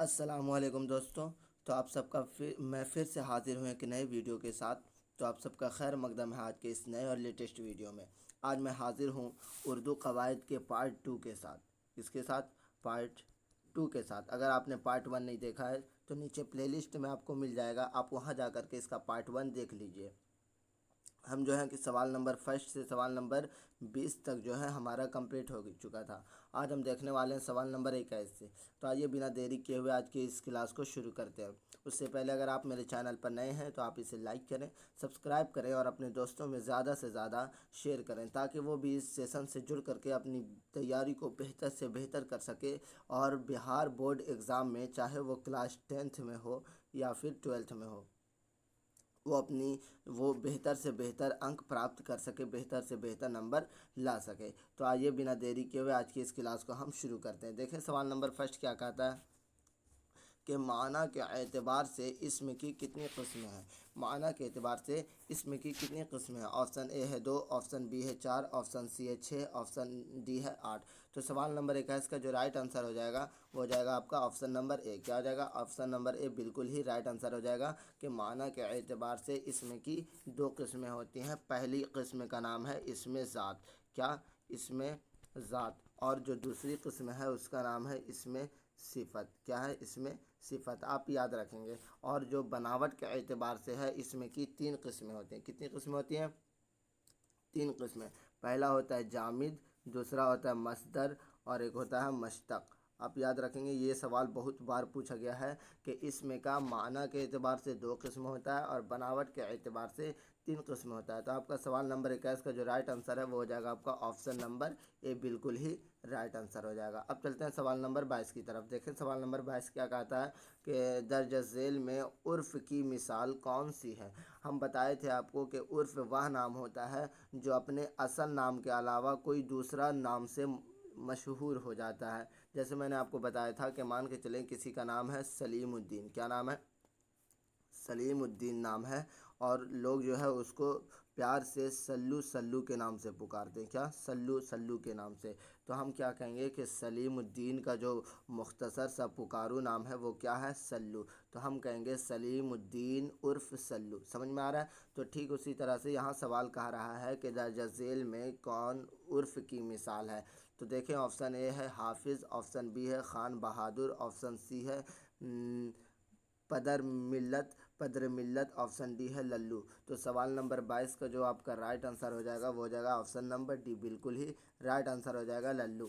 السلام علیکم دوستوں، تو آپ سب کا میں پھر سے حاضر ہوں ایک نئے ویڈیو کے ساتھ۔ تو آپ سب کا خیر مقدم ہے آج کے اس نئے اور لیٹسٹ ویڈیو میں۔ آج میں حاضر ہوں اردو قواعد کے پارٹ 2 کے ساتھ۔ اس کے ساتھ پارٹ 2 کے ساتھ۔ اگر آپ نے پارٹ 1 نہیں دیکھا ہے تو نیچے پلے لسٹ میں آپ کو مل جائے گا، آپ وہاں جا کر کے اس کا پارٹ 1 دیکھ لیجئے۔ ہم جو ہے کہ سوال نمبر 1 سے سوال نمبر 20 تک جو ہے ہمارا کمپلیٹ ہو چکا تھا۔ آج ہم دیکھنے والے ہیں سوال نمبر 21 سے۔ تو آئیے بنا دیری کیے ہوئے آج کی اس کلاس کو شروع کرتے ہیں۔ اس سے پہلے اگر آپ میرے چینل پر نئے ہیں تو آپ اسے لائک کریں، سبسکرائب کریں اور اپنے دوستوں میں زیادہ سے زیادہ شیئر کریں، تاکہ وہ بھی اس سیشن سے جڑ کر کے اپنی تیاری کو بہتر سے بہتر کر سکے اور بہار بورڈ ایگزام میں، چاہے وہ کلاس 10th میں ہو یا پھر 12th میں ہو، وہ بہتر سے بہتر انک پراپت کر سکے، بہتر سے بہتر نمبر لا سکے۔ تو آئیے بنا دیری کیے ہوئے آج کی اس کلاس کو ہم شروع کرتے ہیں۔ دیکھیں سوال نمبر 1 کیا کہتا ہے کہ معنی کے اعتبار سے اسم کی کتنی قسمیں ہیں؟ معنی کے اعتبار سے اسم کی کتنی قسمیں ہیں؟ آپشن اے ہے 2، آپشن بی ہے 4، آپشن سی ہے 6، آپشن ڈی ہے 8۔ تو سوال نمبر 21 کا جو رائٹ آنسر ہو جائے گا وہ ہو جائے گا آپ کا آپشن نمبر اے۔ کیا ہو جائے گا؟ آپشن نمبر اے بالکل ہی رائٹ آنسر ہو جائے گا کہ معنی کے اعتبار سے اسم کی 2 قسمیں ہوتی ہیں۔ پہلی قسم کا نام ہے اسم ذات۔ کیا؟ اسم ذات۔ اور جو دوسری قسم ہے اس کا نام ہے اسم صفت۔ کیا ہے؟ اسم صفت۔ آپ یاد رکھیں گے۔ اور جو بناوٹ کے اعتبار سے ہے اسم کی 3 قسمیں ہوتی ہیں۔ کتنی قسمیں ہوتی ہیں؟ 3 قسمیں۔ پہلا ہوتا ہے جامد، دوسرا ہوتا ہے مصدر اور ایک ہوتا ہے مشتق۔ آپ یاد رکھیں گے، یہ سوال بہت بار پوچھا گیا ہے کہ اسم کا معنی کے اعتبار سے 2 قسم ہوتا ہے اور بناوٹ کے اعتبار سے 3 قسم ہوتا ہے۔ تو آپ کا سوال نمبر 21 کا جو رائٹ آنسر ہے وہ ہو جائے گا آپ کا آپشن نمبر اے، بالکل ہی رائٹ آنسر ہو جائے گا۔ اب چلتے ہیں سوال نمبر 22 کی طرف۔ دیکھیں سوال نمبر 22 کیا کہتا ہے کہ درج ذیل میں عرف کی مثال کون سی ہے؟ ہم بتائے تھے آپ کو کہ عرف وہ نام ہوتا ہے جو اپنے اصل نام کے علاوہ کوئی دوسرا نام سے مشہور ہو جاتا ہے۔ جیسے میں نے آپ کو بتایا تھا کہ مان کے چلیں کسی کا نام ہے سلیم الدین۔ کیا نام ہے؟ سلیم الدین نام ہے، اور لوگ جو ہے اس کو پیار سے سلو سلو کے نام سے پکارتے ہیں۔ کیا؟ سلو سلو کے نام سے۔ تو ہم کیا کہیں گے کہ سلیم الدین کا جو مختصر سا پکارو نام ہے وہ کیا ہے؟ سلو۔ تو ہم کہیں گے سلیم الدین عرف سلو۔ سمجھ میں آ رہا ہے؟ تو ٹھیک اسی طرح سے یہاں سوال کہہ رہا ہے کہ درج ذیل میں کون عرف کی مثال ہے؟ تو دیکھیں آپشن اے ہے حافظ، آپشن بی ہے خان بہادر، آپشن سی ہے پدر ملت، آپشن ڈی ہے للو۔ تو سوال نمبر 22 کا جو آپ کا رائٹ آنسر ہو جائے گا وہ ہو جائے گا آپشن نمبر ڈی، بالکل ہی رائٹ آنسر ہو جائے گا للو۔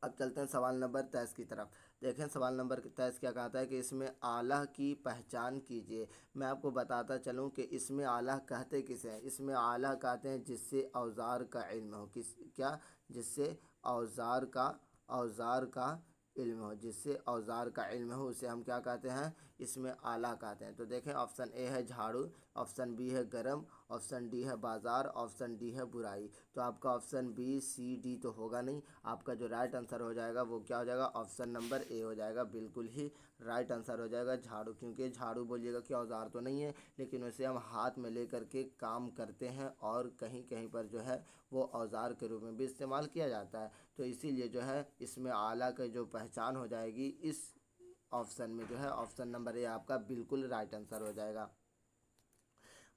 اب چلتے ہیں سوال نمبر 23 کی طرف۔ دیکھیں سوال نمبر 23 کیا کہتا ہے کہ اس میں آلہ کی پہچان کیجیے۔ میں آپ کو بتاتا چلوں کہ اس میں آلہ کہتے کسے ہیں۔ اس میں آلہ کہتے ہیں جس سے اوزار کا علم ہو۔ کیا؟ جس سے اوزار کا علم ہو، جس سے اوزار کا علم ہو اسے ہم کیا کہتے ہیں؟ اس میں آلہ کہتے ہیں۔ تو دیکھیں آپشن اے ہے جھاڑو، آپشن بی ہے گرم، آپشن ڈی ہے بازار، آپشن ڈی ہے برائی۔ تو آپ کا آپشن بی سی ڈی تو ہوگا نہیں، آپ کا جو رائٹ آنسر ہو جائے گا وہ کیا ہو جائے گا؟ آپشن نمبر اے ہو جائے گا، بالکل ہی رائٹ آنسر ہو جائے گا جھاڑو۔ کیونکہ جھاڑو بولیے گا کہ اوزار تو نہیں ہے، لیکن اسے ہم ہاتھ میں لے کر کے کام کرتے ہیں اور کہیں کہیں پر جو ہے وہ اوزار کے روپ میں بھی استعمال کیا جاتا ہے۔ تو اسی لیے جو ہے اس میں آلہ کا جو پہچان ہو جائے گی اس آپشن میں جو ہے آپشن نمبر اے آپ کا بالکل رائٹ آنسر ہو جائے گا۔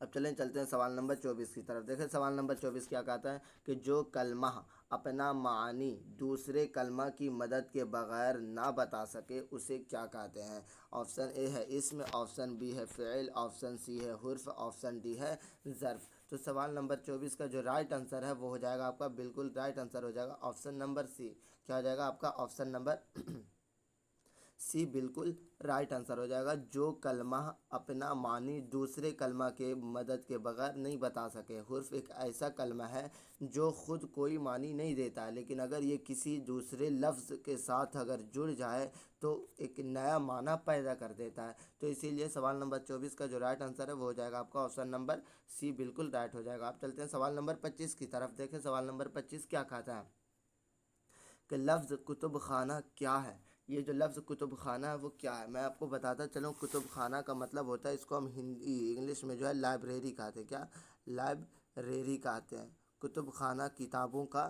اب چلتے ہیں سوال نمبر 24 کی طرف۔ دیکھیں سوال نمبر 24 کیا کہتا ہے کہ جو کلمہ اپنا معنی دوسرے کلمہ کی مدد کے بغیر نہ بتا سکے اسے کیا کہتے ہیں؟ آپشن اے ہے اسم، آپشن بی ہے فعل، آپشن سی ہے حرف، آپشن ڈی ہے ظرف۔ تو سوال نمبر 24 کا جو رائٹ آنسر ہے وہ ہو جائے گا آپ کا بالکل رائٹ آنسر ہو جائے گا آپشن نمبر سی۔ کیا ہو جائے گا آپ کا؟ آپشن نمبر سی بالکل رائٹ آنسر ہو جائے گا۔ جو کلمہ اپنا معنی دوسرے کلمہ کے مدد کے بغیر نہیں بتا سکے۔ حرف ایک ایسا کلمہ ہے جو خود کوئی معنی نہیں دیتا ہے، لیکن اگر یہ کسی دوسرے لفظ کے ساتھ اگر جڑ جائے تو ایک نیا معنی پیدا کر دیتا ہے۔ تو اسی لیے سوال نمبر 24 کا جو رائٹ آنسر ہے وہ ہو جائے گا آپ کا آپشن نمبر سی، بالکل رائٹ ہو جائے گا۔ آپ چلتے ہیں سوال نمبر 25 کی طرف۔ دیکھیں سوال نمبر 25 کیا کہتا ہے کہ لفظ کتب خانہ کیا ہے؟ یہ جو لفظ کتب خانہ ہے وہ کیا ہے؟ میں آپ کو بتاتا چلوں، کتب خانہ کا مطلب ہوتا ہے، اس کو ہم انگلش میں جو ہے لائبریری کہتے ہیں۔ کیا؟ لائبریری کہتے ہیں۔ کتب خانہ کتابوں کا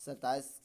27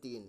3,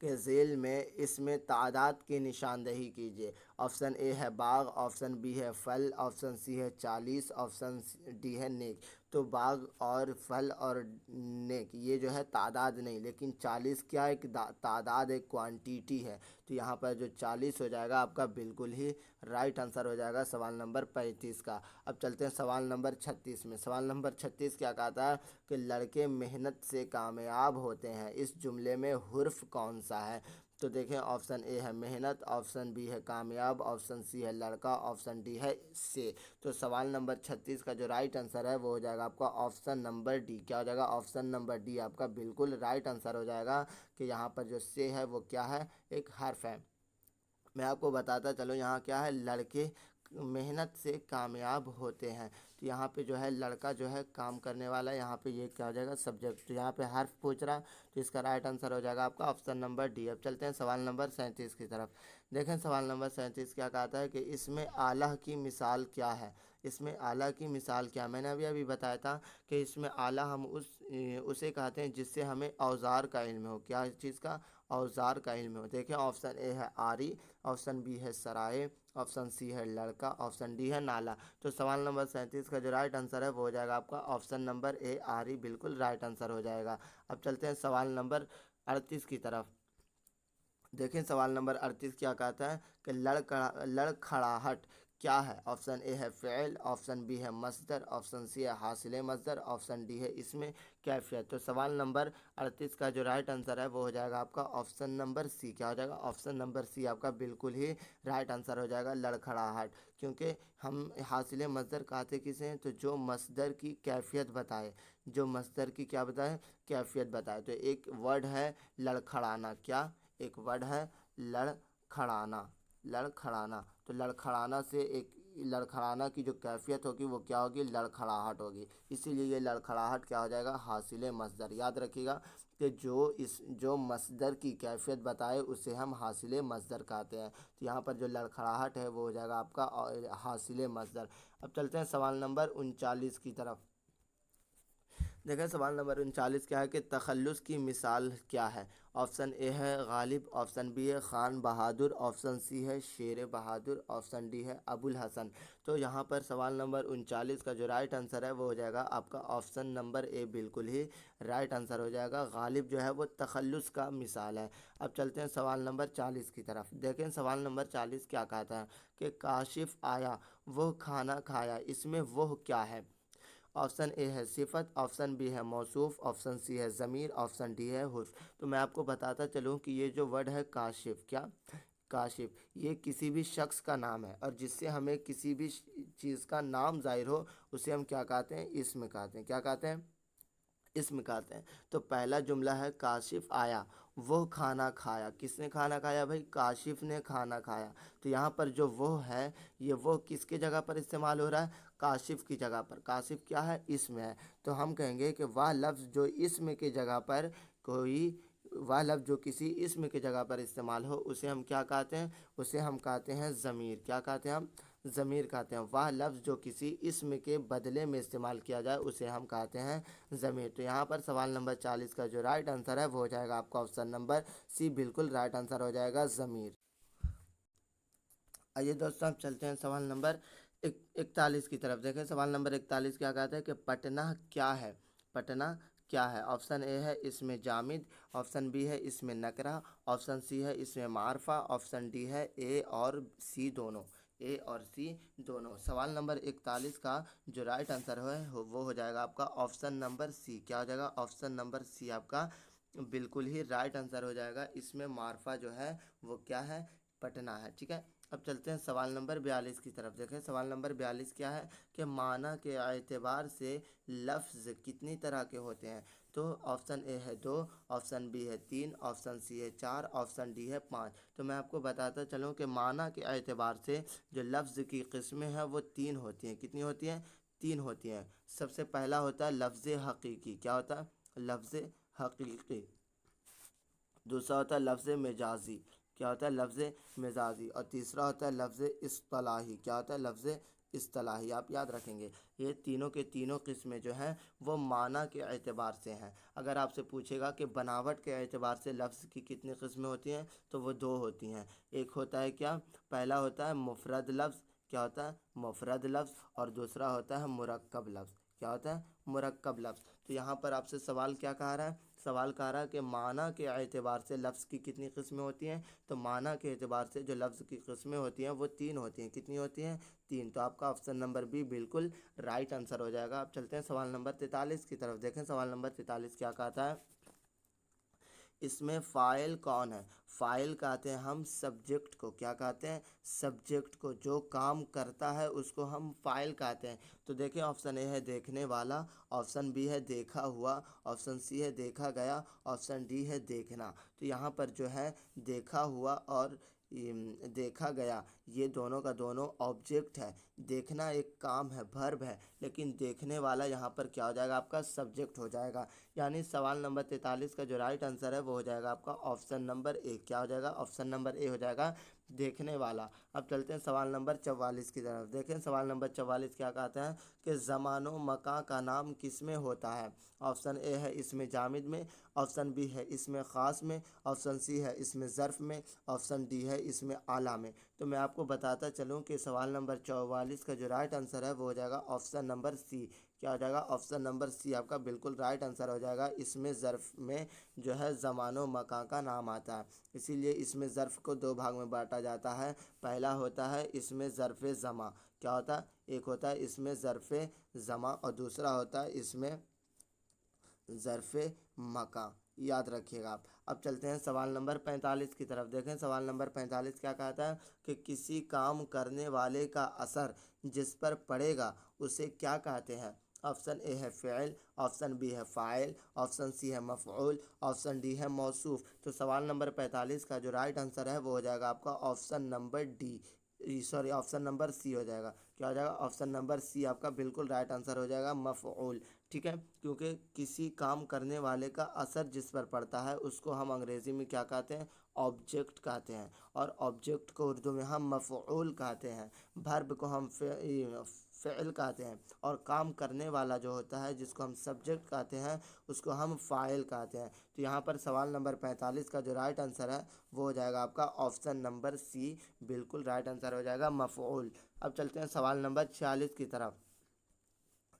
کے ذیل میں اس میں تعداد کی نشاندہی کیجیے۔ آپشن اے ہے باغ، آپشن بی ہے پھل، آپشن سی ہے 40، آپشن ڈی ہے نیک۔ تو باغ اور پھل اور نیک یہ جو ہے تعداد نہیں، لیکن 40 کیا ایک تعداد، ایک کوانٹیٹی ہے، تو یہاں پر جو 40 ہو جائے گا آپ کا بالکل ہی رائٹ آنسر ہو جائے گا سوال نمبر 35 کا۔ اب چلتے ہیں سوال نمبر 36 میں۔ سوال نمبر 36 کیا کہتا ہے کہ لڑکے محنت سے کامیاب ہوتے ہیں، اس جملے میں حرف کون سا ہے؟ تو دیکھیں آپشن اے ہے محنت، آپشن بی ہے کامیاب، آپشن سی ہے لڑکا، آپشن ڈی ہے سے۔ تو سوال نمبر 36 کا جو رائٹ آنسر ہے وہ ہو جائے گا آپ کا آپشن نمبر ڈی۔ کیا ہو جائے گا؟ آپشن نمبر ڈی آپ کا بالکل رائٹ آنسر ہو جائے گا کہ یہاں پر جو سے ہے وہ کیا ہے؟ ایک حرف ہے۔ میں آپ کو بتاتا چلوں یہاں کیا ہے، لڑکے محنت سے کامیاب ہوتے ہیں، تو یہاں پہ جو ہے لڑکا جو ہے کام کرنے والا ہے، یہاں پہ یہ کیا ہو جائے گا؟ سبجیکٹ۔ تو یہاں پہ حرف پوچھ رہا تو اس کا رائٹ آنسر ہو جائے گا آپ کا آپشن نمبر ڈی۔ اب چلتے ہیں سوال نمبر 37 کی طرف۔ دیکھیں سوال نمبر 37 کیا کہتا ہے کہ اس میں آلہ کی مثال کیا ہے؟ اس میں آلہ کی مثال کیا؟ میں نے ابھی بتایا تھا کہ اس میں آلہ ہم اسے کہتے ہیں جس سے ہمیں اوزار کا علم ہو۔ کیا چیز کا؟ اوزار کا علم ہو۔ دیکھیں آپشن اے ہے آری، آپشن بی ہے سرائے، آپشن سی ہے لڑکا، آپشن ڈی ہے نالا۔ تو سوال نمبر 37 کا جو رائٹ آنسر ہے وہ ہو جائے گا آپ کا آپشن نمبر اے آری، بالکل رائٹ آنسر ہو جائے گا۔ اب چلتے ہیں سوال نمبر 38 کی طرف۔ دیکھیں سوال نمبر 38 کیا کہتا ہے کہ لڑکھڑاہٹ کیا ہے؟ آپشن اے ہے فعل، آپشن بی ہے مصدر، آپشن سی ہے حاصل مصدر، آپشن ڈی ہے اس میں کیفیت۔ تو سوال نمبر 38 کا جو رائٹ آنسر ہے وہ ہو جائے گا آپ کا آپشن نمبر سی۔ کیا ہو جائے گا؟ آپشن نمبر سی آپ کا بالکل ہی رائٹ آنسر ہو جائے گا، لڑکھڑاہٹ۔ کیونکہ ہم حاصل مصدر کہتے کسے ہیں؟ تو جو مصدر کی کیفیت بتائے، جو مصدر کی کیا بتائے؟ کیفیت بتائے۔ تو ایک ورڈ ہے لڑکھڑانا، کیا ایک ورڈ ہے؟ لڑکھڑانا، لڑکھڑانا۔ تو لڑکھڑانا سے ایک لڑکھڑانا کی جو کیفیت ہوگی وہ کیا ہوگی؟ لڑکھڑاہٹ ہوگی، اسی لیے یہ لڑکھڑاہٹ کیا ہو جائے گا؟ حاصل مصدر۔ یاد رکھیے گا کہ جو مصدر کی کیفیت بتائے اسے ہم حاصل مصدر کہتے ہیں، تو یہاں پر جو لڑکھڑاہٹ ہے وہ ہو جائے گا آپ کا حاصل مصدر۔ اب چلتے ہیں سوال نمبر 39 کی طرف۔ دیکھیں سوال نمبر 39 کیا ہے کہ تخلص کی مثال کیا ہے؟ آپشن اے ہے غالب، آپشن بی ہے خان بہادر، آپشن سی ہے شیر بہادر، آپشن ڈی ہے ابو الحسن۔ تو یہاں پر سوال نمبر 39 کا جو رائٹ آنسر ہے وہ ہو جائے گا آپ کا آپشن نمبر اے، بالکل ہی رائٹ آنسر ہو جائے گا۔ غالب جو ہے وہ تخلص کا مثال ہے۔ اب چلتے ہیں سوال نمبر 40 کی طرف۔ دیکھیں سوال نمبر 40 کیا کہتا ہے کہ کاشف آیا وہ کھانا کھایا، اس میں وہ کیا ہے؟ آپشن اے ہے صفت، آپشن بی ہے موصوف، آپشن سی ہے ضمیر، آپشن ڈی ہے حرف۔ تو میں آپ کو بتاتا چلوں کہ یہ جو ورڈ ہے کاشف، کیا کاشف، یہ کسی بھی شخص کا نام ہے، اور جس سے ہمیں کسی بھی چیز کا نام ظاہر ہو اسے ہم کیا کہتے ہیں؟ اسم کہتے ہیں۔ کیا کہتے ہیں؟ اسم کہتے ہیں۔ تو پہلا جملہ ہے کاشف آیا وہ کھانا کھایا، کس نے کھانا کھایا بھائی؟ کاشف نے کھانا کھایا۔ تو یہاں پر جو وہ ہے، یہ وہ کس کی جگہ پر استعمال ہو رہا ہے؟ کاشف کی جگہ پر۔ کاشف کیا ہے؟ اسم ہے، تو ہم کہیں گے کہ وہ لفظ جو اسم کی جگہ پر وہ لفظ جو کسی اسم کی جگہ پر استعمال ہو اسے ہم کیا کہتے ہیں؟ اسے ہم کہتے ہیں ضمیر۔ کیا کہتے ہیں ہم؟ ضمیر کہتے ہیں۔ وہ لفظ جو کسی اسم کے بدلے میں استعمال کیا جائے اسے ہم کہتے ہیں ضمیر۔ تو یہاں پر سوال نمبر 40 کا جو رائٹ آنسر ہے وہ ہو جائے گا آپ کا آپشن نمبر سی، بالکل رائٹ آنسر ہو جائے گا ضمیر۔ آئیے دوستوں اب چلتے ہیں سوال نمبر 41 کی طرف۔ دیکھیں سوال نمبر 41 کیا کہتا ہے کہ پٹنہ کیا ہے؟ پٹنہ کیا ہے؟ آپشن اے ہے اس میں جامد، آپشن بی ہے اس میں نکرہ، آپشن سی ہے اس میں معرفہ، آپشن ڈی ہے اے اور سی دونوں، اے اور سی دونوں۔ سوال نمبر 41 کا جو رائٹ آنسر ہے وہ ہو جائے گا آپ کا آپشن نمبر سی۔ کیا ہو جائے گا؟ آپشن نمبر سی آپ کا بالکل ہی رائٹ آنسر ہو جائے گا۔ اس میں معرفہ جو ہے وہ کیا ہے؟ پٹنہ ہے، ٹھیک ہے۔ اب چلتے ہیں سوال نمبر 42 کی طرف۔ دیکھیں سوال نمبر 42 کیا ہے کہ معنی کے اعتبار سے لفظ کتنی طرح کے ہوتے ہیں؟ تو آپشن اے ہے 2، آپشن بی ہے 3، آپشن سی ہے 4، آپشن ڈی ہے 5۔ تو میں آپ کو بتاتا چلوں کہ معنی کے اعتبار سے جو لفظ کی قسمیں ہیں وہ 3 ہوتی ہیں۔ کتنی ہوتی ہیں؟ 3 ہوتی ہیں۔ سب سے پہلا ہوتا ہے لفظ حقیقی۔ کیا ہوتا ہے؟ لفظ حقیقی۔ دوسرا ہوتا ہے لفظ مجازی۔ کیا ہوتا ہے؟ لفظ مجازی۔ اور تیسرا ہوتا ہے لفظ اصطلاحی۔ کیا ہوتا ہے؟ لفظ اصطلاحی، آپ یاد رکھیں گے یہ تینوں کے تینوں قسمیں جو ہیں وہ معنی کے اعتبار سے ہیں۔ اگر آپ سے پوچھے گا کہ بناوٹ کے اعتبار سے لفظ کی کتنی قسمیں ہوتی ہیں تو وہ دو ہوتی ہیں۔ ایک ہوتا ہے کیا، پہلا ہوتا ہے مفرد لفظ، کیا ہوتا ہے مفرد لفظ، اور دوسرا ہوتا ہے مرکب لفظ، کیا ہوتا ہے مرکب لفظ۔ تو یہاں پر آپ سے سوال کیا کہا رہا ہے، سوال کہا رہا ہے کہ معنی کے اعتبار سے لفظ کی کتنی قسمیں ہوتی ہیں، تو معنی کے اعتبار سے جو لفظ کی قسمیں ہوتی ہیں وہ تین ہوتی ہیں۔ کتنی ہوتی ہیں؟ تین۔ تو آپ کا آپشن نمبر بی بالکل رائٹ آنسر ہو جائے گا۔ اب چلتے ہیں سوال نمبر 43 کی طرف۔ دیکھیں سوال نمبر 43 کیا کہتا ہے، اس میں فاعل کون ہے؟ فاعل کہتے ہیں ہم سبجیکٹ کو، کیا کہتے ہیں سبجیکٹ کو، جو کام کرتا ہے اس کو ہم فاعل کہتے ہیں۔ تو دیکھیں آپشن اے ہے دیکھنے والا، آپشن بی ہے دیکھا ہوا، آپشن سی ہے دیکھا گیا، آپشن ڈی ہے دیکھنا۔ تو یہاں پر جو ہے دیکھا ہوا اور دیکھا گیا یہ دونوں کا دونوں آبجیکٹ ہے۔ دیکھنا ایک کام ہے، بھرب ہے، لیکن دیکھنے والا یہاں پر کیا ہو جائے گا آپ کا سبجیکٹ ہو جائے گا۔ یعنی سوال نمبر 43 کا جو رائٹ آنسر ہے وہ ہو جائے گا آپ کا آپشن نمبر اے، کیا ہو جائے گا آپشن نمبر اے ہو جائے گا دیکھنے والا۔ اب چلتے ہیں سوال نمبر 44 کی طرف۔ دیکھیں سوال نمبر 44 کیا کہتا ہے کہ زمان و مکان کا نام کس میں ہوتا ہے؟ آپشن اے ہے اس میں جامد میں، آپشن بی ہے اس میں خاص میں، آپشن سی ہے اس میں ظرف میں، آپشن ڈی ہے اس میں اعلیٰ میں۔ تو میں آپ کو بتاتا چلوں کہ سوال نمبر 44 کا جو رائٹ آنسر ہے وہ ہو جائے گا آپشن نمبر سی، کیا ہو جائے گا آپشن نمبر سی آپ کا بالکل رائٹ آنسر ہو جائے گا۔ اس میں ظرف میں جو ہے زمان و مکان کا نام آتا ہے، اسی لیے اس میں ظرف کو دو بھاگ میں بانٹا جاتا ہے۔ پہلا ہوتا ہے اس میں ظرف زمان، کیا ہوتا ہے ایک ہوتا ہے اس میں ظرف زمان اور دوسرا ہوتا ہے اس میں ظرف مکان، یاد رکھیے گا آپ۔ اب چلتے ہیں سوال نمبر 45 کی طرف۔ دیکھیں سوال نمبر 45 کیا کہتا ہے کہ کسی کام کرنے والے کا اثر جس پر پڑے گا اسے کیا کہتے ہیں؟ آپشن اے ہے فعل، آپشن بی ہے فاعل، آپشن سی ہے مفعول، آپشن ڈی ہے موصوف۔ تو سوال نمبر 45 کا جو رائٹ آنسر ہے وہ ہو جائے گا آپ کا option number D, sorry option number C ہو جائے گا، کیا ہو جائے گا آپشن نمبر سی آپ کا بالکل رائٹ آنسر ہو جائے گا مفعول، ٹھیک ہے۔ کیونکہ کسی کام کرنے والے کا اثر جس پر پڑتا ہے اس کو ہم انگریزی میں کیا کہتے ہیں آبجیکٹ کہتے ہیں، اور آبجیکٹ کو اردو میں ہم مفعول کہتے ہیں، بھرب کو ہم فعل کہتے ہیں، اور کام کرنے والا جو ہوتا ہے جس کو ہم سبجیکٹ کہتے ہیں اس کو ہم فاعل کہتے ہیں۔ تو یہاں پر سوال نمبر 45 کا جو رائٹ آنسر ہے وہ ہو جائے گا آپ کا آپشن نمبر سی، بالکل رائٹ آنسر ہو جائے گا مفعول۔ اب چلتے ہیں سوال نمبر 46 کی طرف۔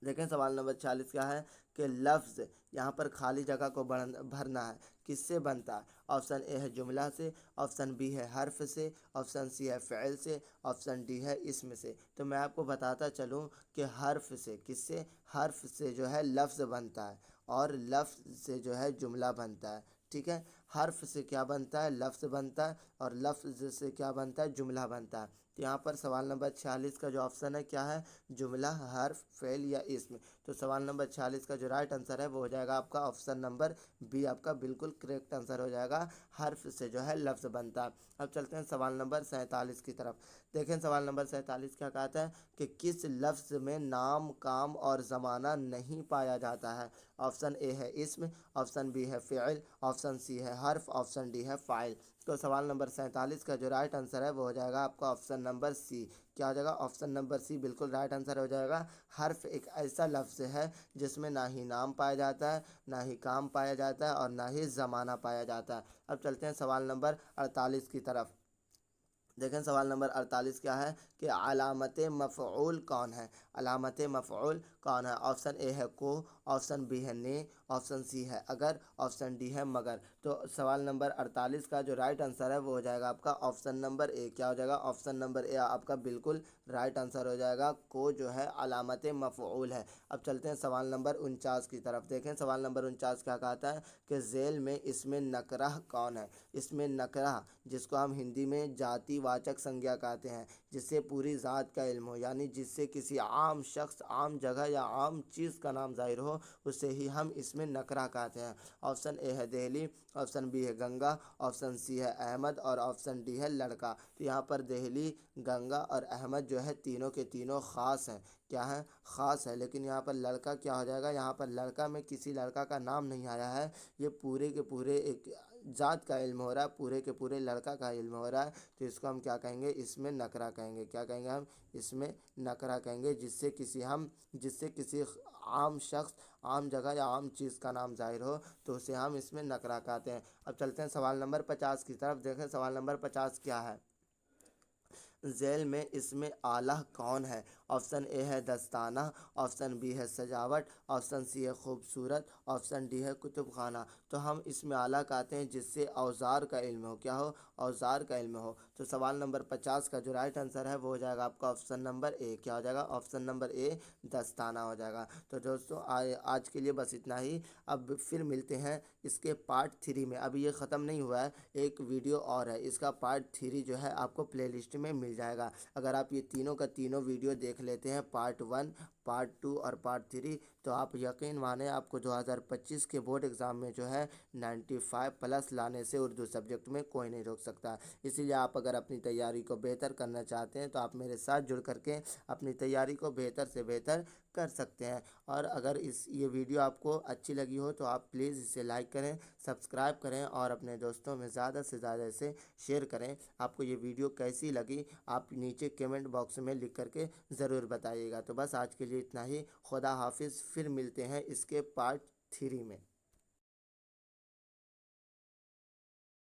دیکھیں سوال نمبر 46 کیا ہے کہ لفظ یہاں پر خالی جگہ کو بھرنا ہے، کس سے بنتا ہے؟ آپشن اے ہے جملہ سے، آپشن بی ہے حرف سے، آپشن سی ہے فعل سے، آپشن ڈی ہے اسم سے۔ تو میں آپ کو بتاتا چلوں کہ حرف سے، کس سے؟ حرف سے جو ہے لفظ بنتا ہے، اور لفظ سے جو ہے جملہ بنتا ہے، ٹھیک ہے۔ حرف سے کیا بنتا ہے؟ لفظ بنتا ہے، اور لفظ سے کیا بنتا ہے؟ جملہ بنتا ہے۔ تو یہاں پر سوال نمبر 46 کا جو آپشن ہے کیا ہے؟ جملہ، حرف، فعل یا اسم۔ تو سوال نمبر 46 کا جو رائٹ آنسر ہے وہ ہو جائے گا آپ کا آپشن نمبر بی، آپ کا بالکل کریکٹ آنسر ہو جائے گا، حرف سے جو ہے لفظ بنتا ہے۔ اب چلتے ہیں سوال نمبر 47 کی طرف۔ دیکھیں سوال نمبر 47 کیا کہتا ہے کہ کس لفظ میں نام، کام اور زمانہ نہیں پایا جاتا ہے؟ آپشن اے ہے اسم، آپشن بی ہے فعل، آپشن سی ہے حرف، آپشن ڈی ہے فاعل۔ تو سوال نمبر 47 کا جو رائٹ آنسر ہے وہ ہو جائے گا آپ کا آپشن نمبر سی، کیا ہو جائے گا آپشن نمبر سی بالکل رائٹ آنسر ہو جائے گا۔ حرف ایک ایسا لفظ ہے جس میں نہ ہی نام پایا جاتا ہے، نہ ہی کام پایا جاتا ہے، اور نہ ہی زمانہ پایا جاتا ہے۔ اب چلتے ہیں سوال نمبر 48 کی طرف۔ دیکھیں سوال نمبر 48 کیا ہے کہ علامت مفعول کون ہے؟ علامت مفعول کون ہے؟ آپشن اے ہے کو، آپشن بی ہے نے، آپشن سی ہے اگر، آپشن ڈی ہے مگر۔ تو سوال نمبر 48 کا جو رائٹ آنسر ہے وہ ہو جائے گا آپ کا آپشن نمبر اے، کیا ہو جائے گا آپشن نمبر اے آپ کا بالکل رائٹ آنسر ہو جائے گا، کو جو ہے علامت مفعول ہے۔ اب چلتے ہیں سوال نمبر 49 کی طرف۔ دیکھیں سوال نمبر 49 کیا کہتا ہے کہ ذیل میں اسم نکرہ کون ہے؟ اسم نکرہ جس کو ہم ہندی میں جاتی واچک سنجھا کہتے ہیں، جس سے پوری ذات کا علم ہو، یعنی جس سے کسی عام شخص، عام جگہ یا عام چیز کا نام ظاہر ہو، اسے ہی ہم اسم نکرہ کہتے ہیں۔ آپشن اے ہے دہلی، آپشن بی ہے گنگا، آپشن سی ہے احمد، اور آپشن ڈی ہے لڑکا۔ تو یہاں پر دہلی، گنگا اور احمد جو ہے تینوں کے تینوں خاص ہیں، کیا ہے خاص ہے، لیکن یہاں پر لڑکا کیا ہو جائے گا؟ یہاں پر لڑکا میں کسی لڑکا کا نام نہیں آیا ہے، یہ پورے کے پورے ایک ذات کا علم ہو رہا ہے، پورے کے پورے لڑکا کا علم ہو رہا ہے، تو اس کو ہم کیا کہیں گے؟ اس میں نکرہ کہیں گے۔ کیا کہیں گے ہم؟ اس میں نکرہ کہیں گے، جس سے کسی عام شخص، عام جگہ یا عام چیز کا نام ظاہر ہو تو اسے ہم اس میں نکرہ کہتے ہیں۔ اب چلتے ہیں سوال نمبر 50 کی طرف۔ دیکھیں سوال نمبر 50 کیا ہے؟ ذیل میں اسم آلہ کون ہے؟ آپشن اے ہے دستانہ، آپشن بی ہے سجاوٹ، آپشن سی ہے خوبصورت، آپشن ڈی ہے کتب خانہ۔ تو ہم اسم آلہ کہتے ہیں جس سے اوزار کا علم ہو۔ کیا ہو؟ اوزار کا علم ہو۔ تو سوال نمبر 50 کا جو رائٹ آنسر ہے وہ ہو جائے گا آپ کا آپشن نمبر اے۔ کیا ہو جائے گا؟ آپشن نمبر اے دستانہ ہو جائے گا۔ تو دوستوں آج کے لیے بس اتنا ہی۔ اب پھر ملتے ہیں اس کے پارٹ 3 میں۔ ابھی یہ ختم نہیں ہوا ہے، ایک ویڈیو اور ہے، اس کا پارٹ 3 جو ہے آپ کو پلے لسٹ میں مل جائے گا۔ اگر آپ یہ تینوں کا تینوں ویڈیو دیکھ لیتے ہیں، پارٹ 1، پارٹ 2 اور پارٹ 3، تو آپ یقین مانیں آپ کو 2025 کے بورڈ ایگزام میں جو ہے 95+ لانے سے اردو سبجیکٹ میں کوئی نہیں روک سکتا۔ اسی لیے آپ اگر اپنی تیاری کو بہتر کرنا چاہتے ہیں تو آپ میرے ساتھ جڑ کر کے اپنی تیاری کو بہتر سے بہتر کر سکتے ہیں۔ اور اگر یہ ویڈیو آپ کو اچھی لگی ہو تو آپ پلیز اسے لائک کریں، سبسکرائب کریں اور اپنے دوستوں میں زیادہ سے زیادہ اسے شیئر کریں۔ آپ کو یہ ویڈیو کیسی لگی آپ نیچے کمنٹ باکس میں لکھ کر کے ضرور بتائیے گا۔ تو بس آج کے لیے اتنا ہی۔ خدا حافظ، پھر ملتے ہیں اس کے پارٹ 3 میں۔